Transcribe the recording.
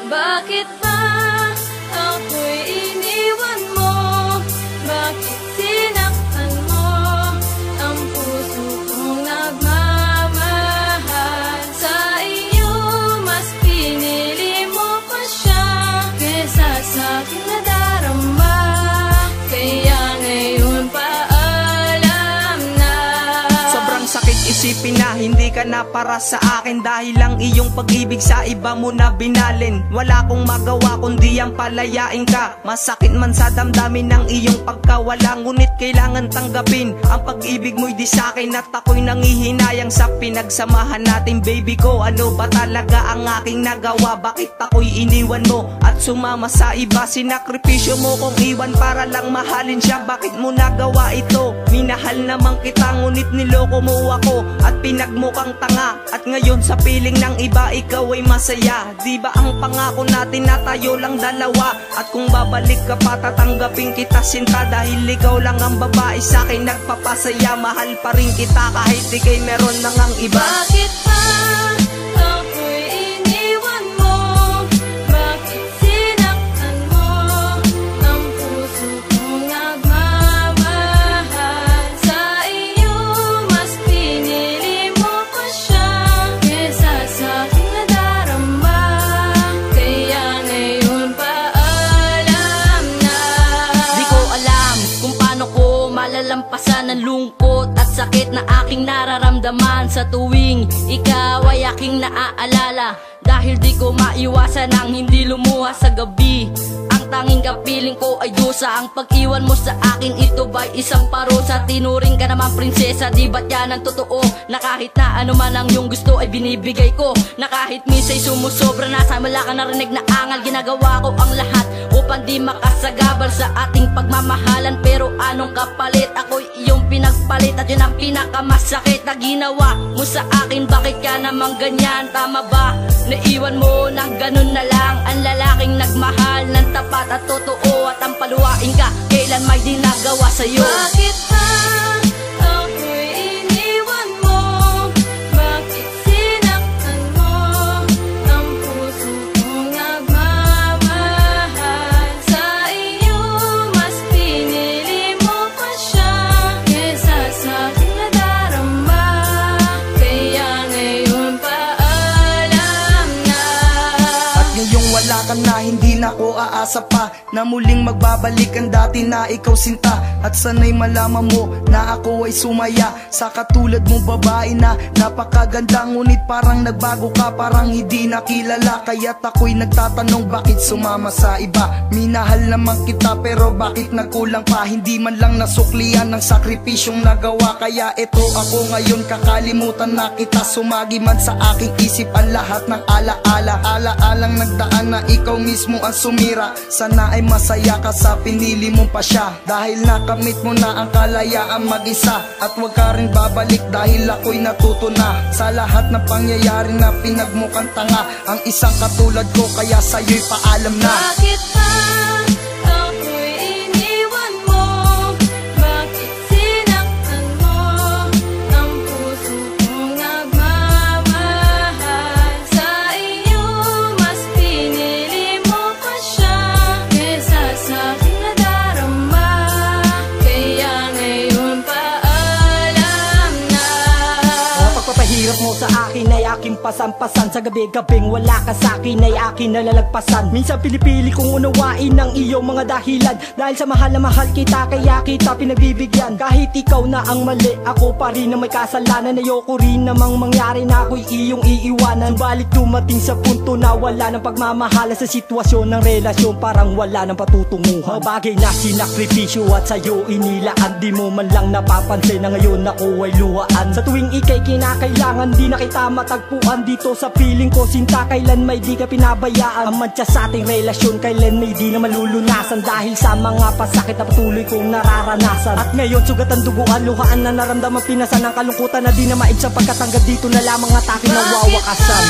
Bakit ba ako'y iniwan mo? Bakit sinaktan mo ang puso kong nagmamahal? Sa iyo mas pinili mo pa siya kesa sa aking nadarama. Kaya ngayon pa alam na sobrang sakit isipin na hindi ka na para sa akin, dahil lang iyong pag-ibig sa iba mo na binalin. Wala akong magawa kundi ang palayain ka. Masakit man sa damdamin ng iyong pagkawala, ngunit kailangan tanggapin ang pag-ibig mo'y di sa'kin. At ako'y nangihinayang sa pinagsamahan natin. Baby ko, ano ba talaga ang aking nagawa? Bakit ako'y iniwan mo at sumama sa iba? Sinakripisyo mo kong iwan para lang mahalin siya. Bakit mo nagawa ito? Minahal naman kita ngunit niloko mo ako at pinagmukhang tanga. At ngayon sa piling ng iba ikaw ay masaya. Di ba ang pangako natin na tayo lang dalawa? At kung babalik ka pa tatanggapin kita sinta, dahil ikaw lang ang babae sa'kin nagpapasaya. Mahal pa rin kita kahit ika'y meron nang ang iba. Bakit ba ako'y iniwan mo? Bakit sinaktan mo ang puso kong nagmamahal? Sa iyo mas pinili mo pa siya kesa sa aking nadarama. Kaya ngayon pa alam na. Di ko alam kung paano ko malalampasan ang lungkot at sakit na aking nararamdaman sa tuwing ikaw ay aking naaalala. Dahil di ko maiwasan ang hindi lumuha sa gabi. Ang tanging kapiling ko ay dusa. Ang pag-iwan mo sa akin, ito ba'y isang parusa? Tinuring ka naman prinsesa, di ba't yan ang totoo? Na kahit na ano man ang iyong gusto ay binibigay ko. Na kahit minsa'y sumusobra na sa wala ka narinig na angal. Ginagawa ko ang lahat upang di makasagabal sa ating pagmamahalan. Pero anong kapalit? Ako'y iyong pinagpalit at yun ang pinakamasakit na ginawa mo sa akin. Bakit ka naman ganyan? Tama ba? Naiwan mo ng ganun na lang ang lalaking nagmahal ng tapat at totoo. At ang paluwain ka kailan may di nagawa sa'yo. Bakit ba ako'y iniwan mo? Bakit sinaktan mo ang puso kong nagmamahal? Sa iyo mas pinili mo pa siya kesa sa aking nadarama. Kaya ngayon pa alam na. At ngayong wala ka na, hindi na ko aasa pa na muling magbabalik ang dati na ikaw sinta. At sana'y malaman mo na ako ay sumaya sa katulad mong babae na napakaganda. Ngunit parang nagbago ka, parang hindi nakilala. Kaya't ako'y nagtatanong bakit sumama sa iba. Minahal naman kita pero bakit nagkulang pa? Hindi man lang nasuklian ng sakripisyong nagawa. Kaya eto ako ngayon, kakalimutan na kita. Sumagi man sa aking isip ang lahat ng alaala. Alaalang nagdaan na ikaw mismo ang sumira. Sana ay masaya ka sa pinili mong pa siya, dahil nakamit mo na ang kalayaan mag-isa. At huwag ka rin babalik dahil ako'y natuto na sa lahat ng pangyayari na pinagmukhang tanga. Ang isang katulad ko kaya sa'yo'y paalam na. Bakit ba ako'y iniwan mo? Bakit sinaktan mo ang puso kong nagmamahal? Sa iyo mas pinili mo pa siya kesa sa aking nadarama. Kaya ngayon pa alam na. Pagpapahirap mo sa akin ay aking pasan-pasan. Sa gabi-gabing wala ka sa akin ay akin nalalagpasan. Minsan pinipili kong unawain ng iyong mga dahilan, dahil sa mahal na mahal kita kaya kita pinagbibigyan. Kahit ikaw na ang mali, ako pa rin ang may kasalanan. Ayoko rin namang mangyari na ako'y iyong iiwanan. Subalit dumating sa punto na wala ng pagmamahala sa sitwasyon ng relasyon, parang wala ng patutunguhan. Mga bagay na sinakripisyo at sa'yo inilaan, di mo man lang napapansin na ngayon ako ay luhaan. Sa tuwing ika'y kinakailangan, di na kita matagpuan. Dito sa piling ko sinta, kailan may di ka pinabayaan. Ang mantsa sa ating relasyon, kailan may di na malulunasan. Dahil sa mga pasakit na patuloy kong nararanasan. At ngayon sugat ang duguan, luhaan na naramdaman, pinasan ng kalungkutan na di na maibsan. Pagkat hanggang dito na lamang at aking nawawakasan.